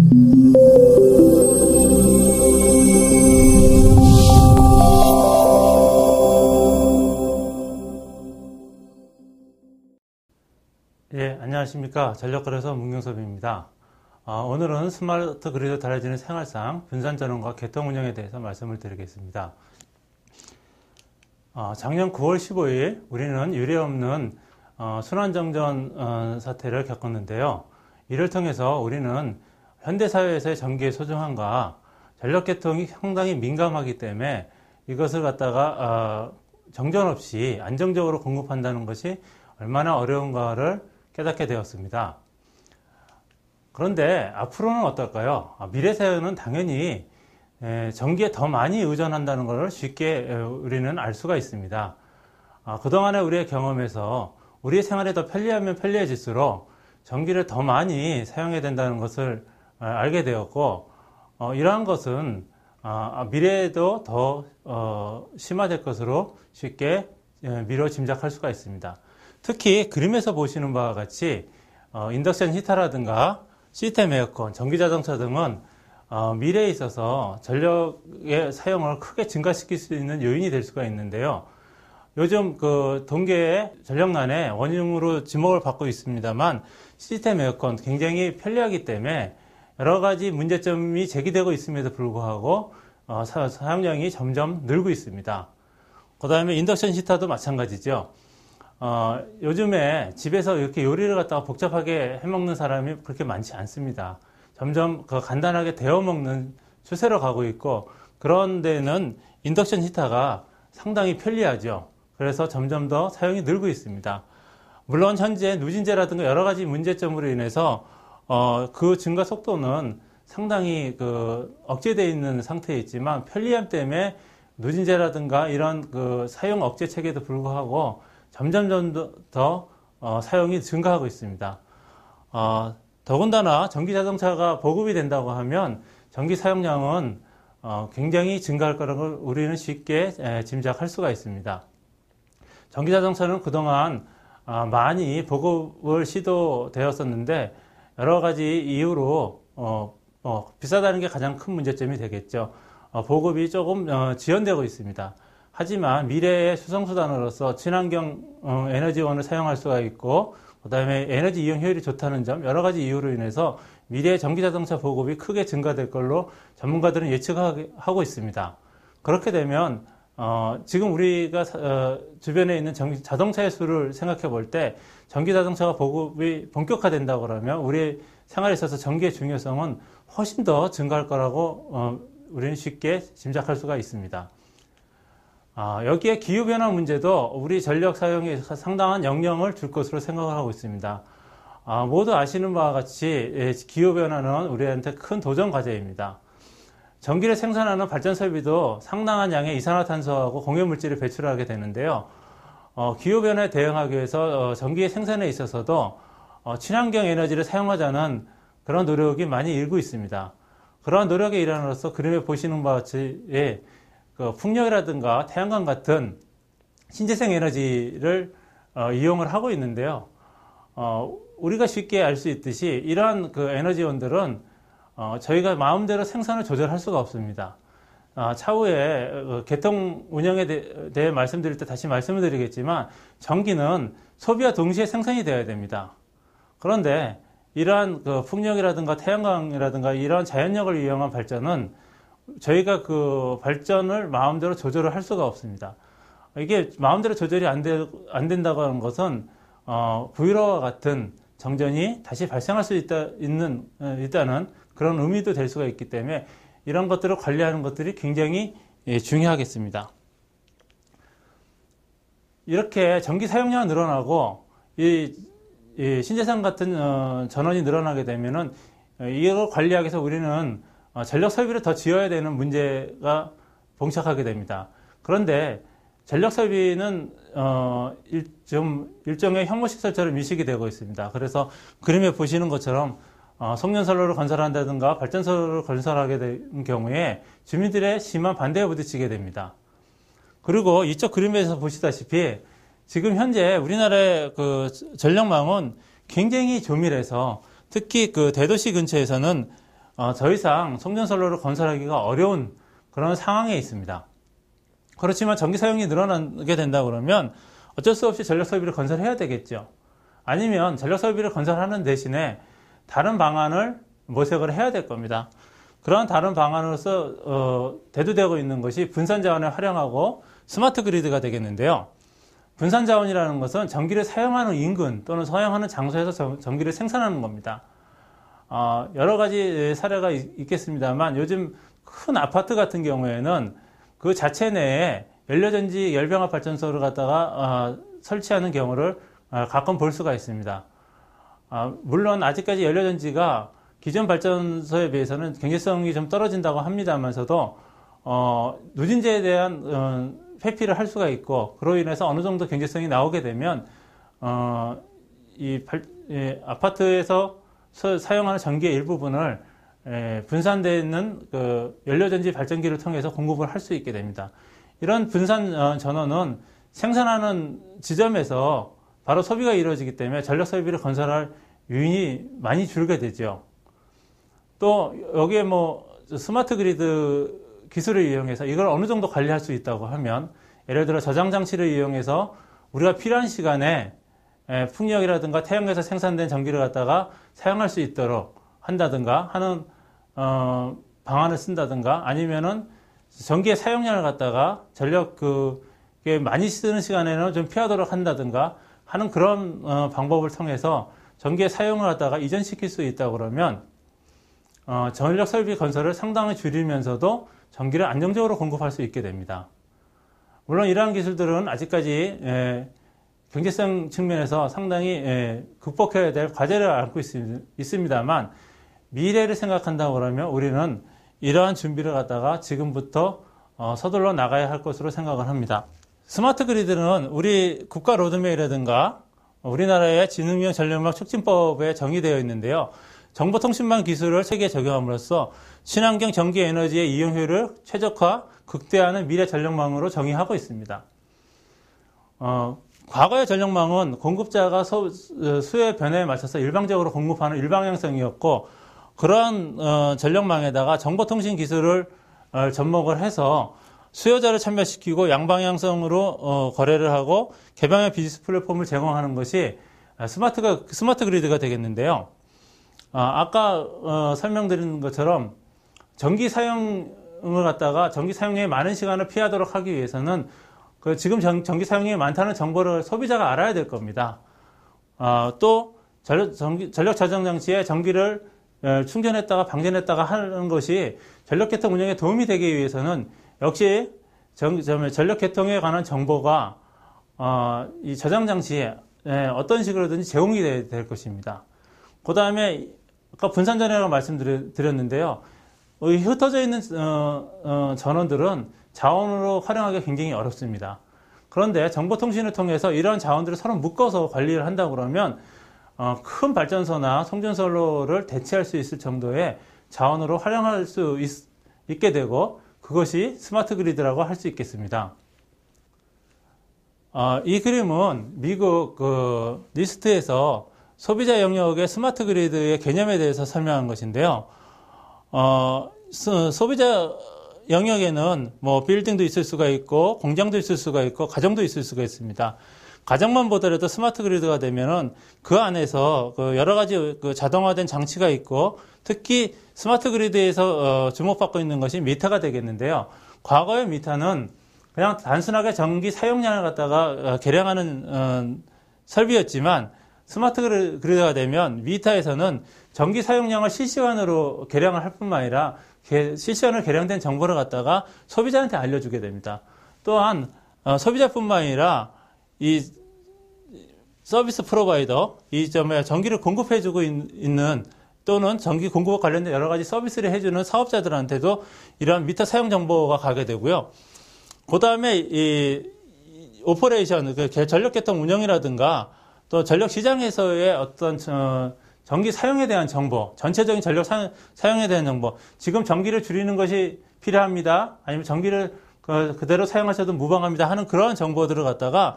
예, 안녕하십니까. 전력거래소 문경섭입니다. 오늘은 스마트 그리드로 달라지는 생활상 분산 전원과 개통 운영에 대해서 말씀을 드리겠습니다. 작년 9월 15일 우리는 유례없는 순환정전 사태를 겪었는데요. 이를 통해서 우리는 현대사회에서의 전기의 소중함과 전력계통이 상당히 민감하기 때문에 이것을 갖다가 정전 없이 안정적으로 공급한다는 것이 얼마나 어려운가를 깨닫게 되었습니다. 그런데 앞으로는 어떨까요? 미래 세대는 당연히 전기에 더 많이 의존한다는 것을 쉽게 우리는 알 수가 있습니다. 그동안의 우리의 경험에서 우리의 생활이 더 편리하면 편리해질수록 전기를 더 많이 사용해야 된다는 것을 알게 되었고, 이러한 것은 미래에도 더 심화될 것으로 쉽게 미뤄 짐작할 수가 있습니다. 특히 그림에서 보시는 바와 같이 인덕션 히터라든가 시스템 에어컨, 전기자동차 등은 미래에 있어서 전력의 사용을 크게 증가시킬 수 있는 요인이 될 수가 있는데요. 요즘 그 동계의 전력난의 원인으로 지목을 받고 있습니다만 시스템 에어컨 굉장히 편리하기 때문에 여러 가지 문제점이 제기되고 있음에도 불구하고 사용량이 점점 늘고 있습니다. 그 다음에 인덕션 히터도 마찬가지죠. 요즘에 집에서 이렇게 요리를 갖다가 복잡하게 해먹는 사람이 그렇게 많지 않습니다. 점점 간단하게 데워 먹는 추세로 가고 있고, 그런 데는 인덕션 히터가 상당히 편리하죠. 그래서 점점 더 사용이 늘고 있습니다. 물론 현재 누진제라든가 여러 가지 문제점으로 인해서 그 증가 속도는 상당히 억제되어 있는 상태에 있지만, 편리함 때문에 누진제라든가 이런 사용 억제 체계에도 불구하고 점점 더 사용이 증가하고 있습니다. 더군다나 전기자동차가 보급이 된다고 하면 전기 사용량은 굉장히 증가할 거라고 우리는 쉽게 짐작할 수가 있습니다. 전기자동차는 그동안 많이 보급을 시도되었었는데 여러 가지 이유로 비싸다는 게 가장 큰 문제점이 되겠죠. 보급이 조금 지연되고 있습니다. 하지만 미래의 수송수단으로서 친환경 에너지원을 사용할 수가 있고, 그 다음에 에너지 이용 효율이 좋다는 점, 여러 가지 이유로 인해서 미래의 전기자동차 보급이 크게 증가될 걸로 전문가들은 예측하고 있습니다. 그렇게 되면 지금 우리가 주변에 있는 자동차의 수를 생각해 볼 때 전기자동차가 보급이 본격화된다고 그러면 우리 생활에 있어서 전기의 중요성은 훨씬 더 증가할 거라고 우리는 쉽게 짐작할 수가 있습니다. 여기에 기후변화 문제도 우리 전력 사용에 상당한 영향을 줄 것으로 생각을 하고 있습니다. 모두 아시는 바와 같이 기후변화는 우리한테 큰 도전 과제입니다. 전기를 생산하는 발전 설비도 상당한 양의 이산화탄소하고 공해물질을 배출하게 되는데요. 기후변화에 대응하기 위해서 전기의 생산에 있어서도 친환경 에너지를 사용하자는 그런 노력이 많이 일고 있습니다. 그러한 노력의 일환으로서 그림에 보시는 바와 같이 풍력이라든가 태양광 같은 신재생 에너지를 이용을 하고 있는데요. 우리가 쉽게 알 수 있듯이 이러한 에너지원들은 저희가 마음대로 생산을 조절할 수가 없습니다. 차후에 개통 운영에 대해 말씀드릴 때 다시 말씀을 드리겠지만 전기는 소비와 동시에 생산이 되어야 됩니다. 그런데 이러한 풍력이라든가 태양광이라든가 이러한 자연력을 이용한 발전은 저희가 발전을 마음대로 조절을 할 수가 없습니다. 이게 마음대로 조절이 안 된다고 하는 것은 구유로와 같은 정전이 다시 발생할 수 있다는 그런 의미도 될 수가 있기 때문에 이런 것들을 관리하는 것들이 굉장히 중요하겠습니다. 이렇게 전기 사용량이 늘어나고 이 신재생 같은 전원이 늘어나게 되면은 이걸 관리하기 위해서 우리는 전력 설비를 더 지어야 되는 문제가 봉착하게 됩니다. 그런데 전력 설비는 일종의 혐오시설처럼 인식이 되고 있습니다. 그래서 그림에 보시는 것처럼 송전선로를 건설한다든가 발전소를 건설하게 된 경우에 주민들의 심한 반대에 부딪히게 됩니다. 그리고 이쪽 그림에서 보시다시피 지금 현재 우리나라의 전력망은 굉장히 조밀해서 특히 대도시 근처에서는 더 이상 송전선로를 건설하기가 어려운 그런 상황에 있습니다. 그렇지만 전기 사용이 늘어나게 된다 그러면 어쩔 수 없이 전력 설비를 건설해야 되겠죠. 아니면 전력 설비를 건설하는 대신에 다른 방안을 모색을 해야 될 겁니다. 그러한 다른 방안으로서 대두되고 있는 것이 분산 자원을 활용하고 스마트 그리드가 되겠는데요. 분산 자원이라는 것은 전기를 사용하는 인근 또는 사용하는 장소에서 전기를 생산하는 겁니다. 여러 가지 사례가 있겠습니다만 요즘 큰 아파트 같은 경우에는 그 자체 내에 연료전지 열병합 발전소를 갖다가 설치하는 경우를 가끔 볼 수가 있습니다. 물론 아직까지 연료전지가 기존 발전소에 비해서는 경제성이 좀 떨어진다고 합니다만서도 누진제에 대한 회피를 할 수가 있고 그로 인해서 어느 정도 경제성이 나오게 되면 아파트에서 사용하는 전기의 일부분을 분산되어 있는 그 연료전지 발전기를 통해서 공급을 할 수 있게 됩니다. 이런 분산 전원은 생산하는 지점에서 바로 소비가 이루어지기 때문에 전력 설비를 건설할 요인이 많이 줄게 되죠. 또 여기에 스마트 그리드 기술을 이용해서 이걸 어느 정도 관리할 수 있다고 하면 예를 들어 저장 장치를 이용해서 우리가 필요한 시간에 풍력이라든가 태양에서 생산된 전기를 갖다가 사용할 수 있도록 한다든가 하는 방안을 쓴다든가 아니면은 전기의 사용량을 갖다가 전력 많이 쓰는 시간에는 좀 피하도록 한다든가 하는 그런 방법을 통해서 전기의 사용을 갖다가 이전시킬 수 있다고 그러면 전력 설비 건설을 상당히 줄이면서도 전기를 안정적으로 공급할 수 있게 됩니다. 물론 이러한 기술들은 아직까지 경제성 측면에서 상당히 극복해야 될 과제를 안고 있습니다만 미래를 생각한다고 그러면 우리는 이러한 준비를 갖다가 지금부터 서둘러 나가야 할 것으로 생각을 합니다. 스마트 그리드는 우리 국가 로드맵이라든가 우리나라의 지능형 전력망 촉진법에 정의되어 있는데요. 정보통신망 기술을 체계에 적용함으로써 친환경 전기 에너지의 이용효율을 최적화, 극대화하는 미래 전력망으로 정의하고 있습니다. 과거의 전력망은 공급자가 수요의 변화에 맞춰서 일방적으로 공급하는 일방향성이었고 그러한 전력망에다가 정보통신 기술을 접목을 해서 수요자를 참여시키고 양방향성으로 거래를 하고 개방형 비즈니스 플랫폼을 제공하는 것이 스마트 그리드가 되겠는데요. 아까 설명드린 것처럼 전기 사용을 갖다가 전기 사용량이 많은 시간을 피하도록 하기 위해서는 지금 전기 사용량이 많다는 정보를 소비자가 알아야 될 겁니다. 또 전력 저장 장치에 전기를 충전했다가 방전했다가 하는 것이 전력 개통 운영에 도움이 되기 위해서는 역시 전력 개통에 관한 정보가 이 저장 장치에 어떤 식으로든지 제공이 될 것입니다. 그 다음에 아까 분산 전이라고 말씀드렸는데요. 흩어져 있는 전원들은 자원으로 활용하기가 굉장히 어렵습니다. 그런데 정보통신을 통해서 이러한 자원들을 서로 묶어서 관리를 한다고 그러면 큰 발전소나 송전선로를 대체할 수 있을 정도의 자원으로 활용할 수 있게 되고 그것이 스마트 그리드라고 할 수 있겠습니다. 이 그림은 미국 리스트에서 소비자 영역의 스마트 그리드의 개념에 대해서 설명한 것인데요. 소비자 영역에는 빌딩도 있을 수가 있고 공장도 있을 수가 있고 가정도 있을 수가 있습니다. 가정만 보더라도 스마트 그리드가 되면은 그 안에서 여러 가지 자동화된 장치가 있고 특히 스마트 그리드에서 주목받고 있는 것이 미터가 되겠는데요. 과거의 미터는 그냥 단순하게 전기 사용량을 갖다가 계량하는 설비였지만 스마트 그리드가 되면 미터에서는 전기 사용량을 실시간으로 계량을 할 뿐만 아니라 실시간으로 계량된 정보를 갖다가 소비자한테 알려주게 됩니다. 또한 소비자뿐만 아니라 이 서비스 프로바이더, 이 점에 전기를 공급해주고 있는 또는 전기 공급과 관련된 여러 가지 서비스를 해주는 사업자들한테도 이러한 미터 사용 정보가 가게 되고요. 그 다음에 이 오퍼레이션, 전력 개통 운영이라든가 또 전력 시장에서의 어떤 전기 사용에 대한 정보, 전체적인 전력 사용에 대한 정보, 지금 전기를 줄이는 것이 필요합니다. 아니면 전기를 그대로 사용하셔도 무방합니다 하는 그러한 정보들을 갖다가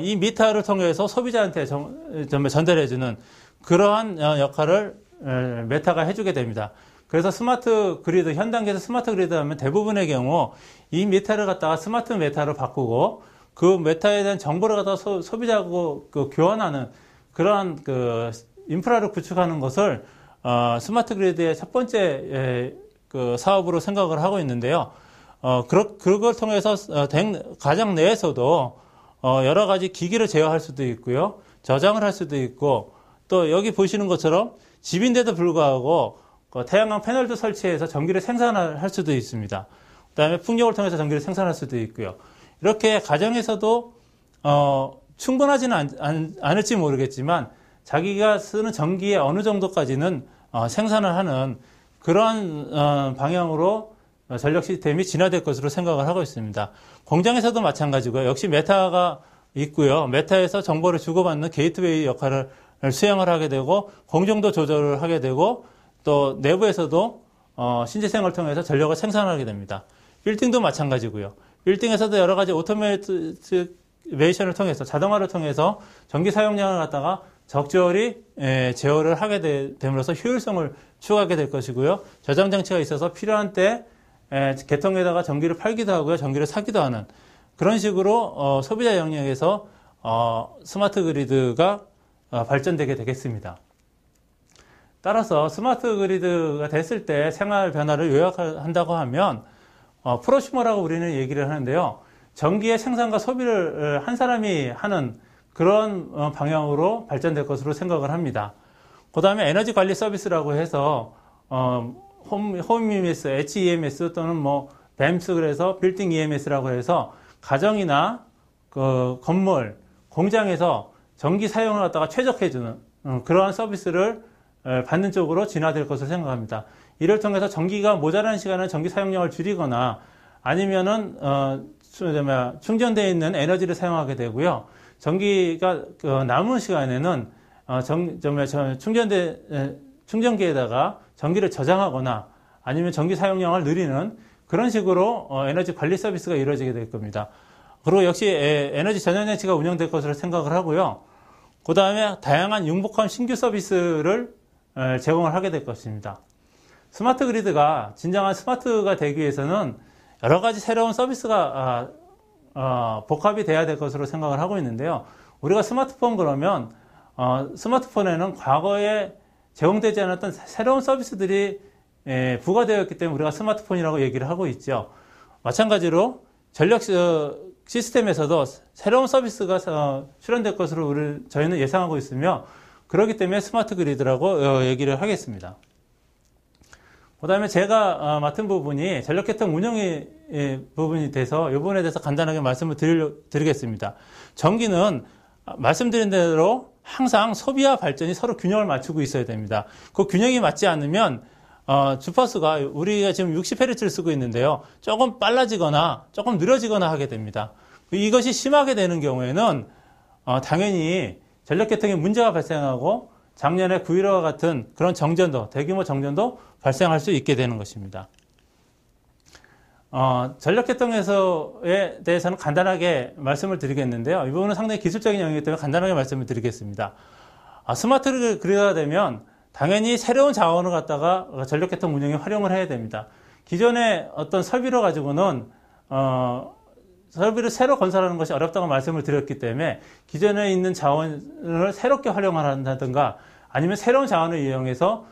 이 미터를 통해서 소비자한테 전달해주는 그러한 역할을 메타가 해주게 됩니다. 그래서 스마트 그리드, 현 단계에서 스마트 그리드 하면 대부분의 경우 이 메타를 갖다가 스마트 메타로 바꾸고 그 메타에 대한 정보를 갖다가 소비자하고 교환하는 그러한 인프라를 구축하는 것을 스마트 그리드의 첫 번째 사업으로 생각을 하고 있는데요. 그걸 통해서 가정 내에서도 여러 가지 기기를 제어할 수도 있고요. 저장을 할 수도 있고, 또 여기 보시는 것처럼 집인데도 불구하고 태양광 패널도 설치해서 전기를 생산할 수도 있습니다. 그다음에 풍력을 통해서 전기를 생산할 수도 있고요. 이렇게 가정에서도 충분하지는 않을지 모르겠지만 자기가 쓰는 전기의 어느 정도까지는 생산을 하는 그러한 방향으로 전력 시스템이 진화될 것으로 생각을 하고 있습니다. 공장에서도 마찬가지고요. 역시 메타가 있고요. 메타에서 정보를 주고받는 게이트웨이 역할을 수행을 하게 되고 공정도 조절을 하게 되고 또 내부에서도 신재생을 통해서 전력을 생산하게 됩니다. 빌딩도 마찬가지고요. 빌딩에서도 여러 가지 오토메이션을 통해서 자동화를 통해서 전기 사용량을 갖다가 적절히 제어를 하게 됨으로써 효율성을 추구하게 될 것이고요. 저장 장치가 있어서 필요한 때 개통에다가 전기를 팔기도 하고요. 전기를 사기도 하는 그런 식으로 소비자 영역에서 스마트 그리드가 발전되게 되겠습니다. 따라서 스마트 그리드가 됐을 때 생활 변화를 요약한다고 하면 프로슈머라고 우리는 얘기를 하는데요. 전기의 생산과 소비를 한 사람이 하는 그런 방향으로 발전될 것으로 생각을 합니다. 그 다음에 에너지 관리 서비스라고 해서 홈 EMS, HEMS 또는 BEMS 그래서 빌딩 EMS라고 해서 가정이나 건물, 공장에서 전기 사용을 갖다가 최적화해주는 그러한 서비스를 받는 쪽으로 진화될 것으로 생각합니다. 이를 통해서 전기가 모자라는 시간은 전기 사용량을 줄이거나 아니면은 충전되어 있는 에너지를 사용하게 되고요. 전기가 남은 시간에는 충전기에다가 전기를 저장하거나 아니면 전기 사용량을 늘리는 그런 식으로 에너지 관리 서비스가 이루어지게 될 겁니다. 그리고 역시 에너지 전환장치가 운영될 것으로 생각을 하고요. 그 다음에 다양한 융복합 신규 서비스를 제공을 하게 될 것입니다. 스마트 그리드가 진정한 스마트가 되기 위해서는 여러 가지 새로운 서비스가 복합이 돼야 될 것으로 생각을 하고 있는데요. 우리가 스마트폰 그러면 스마트폰에는 과거에 제공되지 않았던 새로운 서비스들이 부과되었기 때문에 우리가 스마트폰이라고 얘기를 하고 있죠. 마찬가지로 전력 시스템에서도 새로운 서비스가 출현될 것으로 저희는 예상하고 있으며 그렇기 때문에 스마트 그리드라고 얘기를 하겠습니다. 그 다음에 제가 맡은 부분이 전력계통 운영의 부분이 돼서 이 부분에 대해서 간단하게 말씀을 드리겠습니다. 전기는 말씀드린 대로 항상 소비와 발전이 서로 균형을 맞추고 있어야 됩니다. 그 균형이 맞지 않으면 주파수가 우리가 지금 60Hz를 쓰고 있는데요. 조금 빨라지거나 조금 느려지거나 하게 됩니다. 이것이 심하게 되는 경우에는 당연히 전력계통에 문제가 발생하고 작년에 9.15와 같은 그런 대규모 정전도 발생할 수 있게 되는 것입니다. 전력계통에 대해서는 간단하게 말씀을 드리겠는데요. 이 부분은 상당히 기술적인 영역이기 때문에 간단하게 말씀을 드리겠습니다. 스마트 그리드가 되면 당연히 새로운 자원을 갖다가 전력계통 운영에 활용을 해야 됩니다. 기존의 어떤 설비로 가지고는 설비를 새로 건설하는 것이 어렵다고 말씀을 드렸기 때문에 기존에 있는 자원을 새롭게 활용을 한다든가 아니면 새로운 자원을 이용해서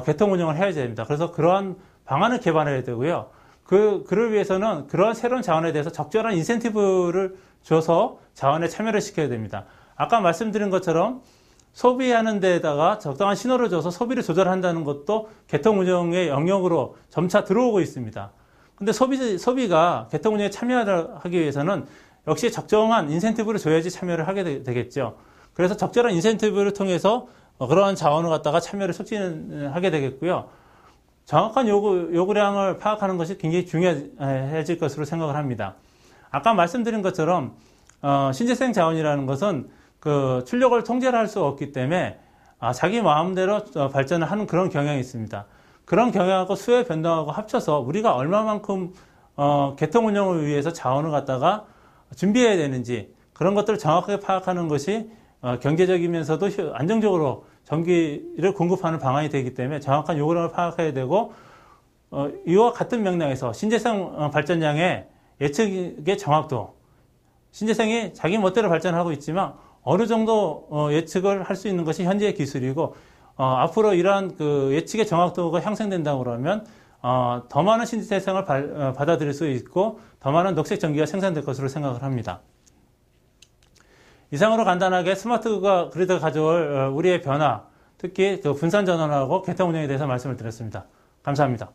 계통 운영을 해야 됩니다. 그래서 그러한 방안을 개발해야 되고요. 그를 위해서는 그러한 새로운 자원에 대해서 적절한 인센티브를 줘서 자원에 참여를 시켜야 됩니다. 아까 말씀드린 것처럼 소비하는 데다가 적당한 신호를 줘서 소비를 조절한다는 것도 계통 운영의 영역으로 점차 들어오고 있습니다. 근데 소비가 계통 운영에 참여하기 위해서는 역시 적정한 인센티브를 줘야지 참여를 하게 되겠죠. 그래서 적절한 인센티브를 통해서 그러한 자원을 갖다가 참여를 촉진하게 되겠고요. 정확한 요구량을 파악하는 것이 굉장히 중요해질 것으로 생각을 합니다. 아까 말씀드린 것처럼 신재생 자원이라는 것은 출력을 통제를 할 수 없기 때문에 자기 마음대로 발전을 하는 그런 경향이 있습니다. 그런 경향하고 수요 변동하고 합쳐서 우리가 얼마만큼 계통 운영을 위해서 자원을 갖다가 준비해야 되는지 그런 것들을 정확하게 파악하는 것이 경제적이면서도 안정적으로 전기를 공급하는 방안이 되기 때문에 정확한 요구량을 파악해야 되고 이와 같은 맥락에서 신재생 발전량의 예측의 정확도, 신재생이 자기 멋대로 발전하고 있지만 어느 정도 예측을 할 수 있는 것이 현재의 기술이고, 앞으로 이러한 그 예측의 정확도가 향상된다고 그러면 더 많은 신재생을 받아들일 수 있고 더 많은 녹색 전기가 생산될 것으로 생각을 합니다. 이상으로 간단하게 스마트 그리드가 가져올 우리의 변화, 특히 그 분산 전원하고 개통 운영에 대해서 말씀을 드렸습니다. 감사합니다.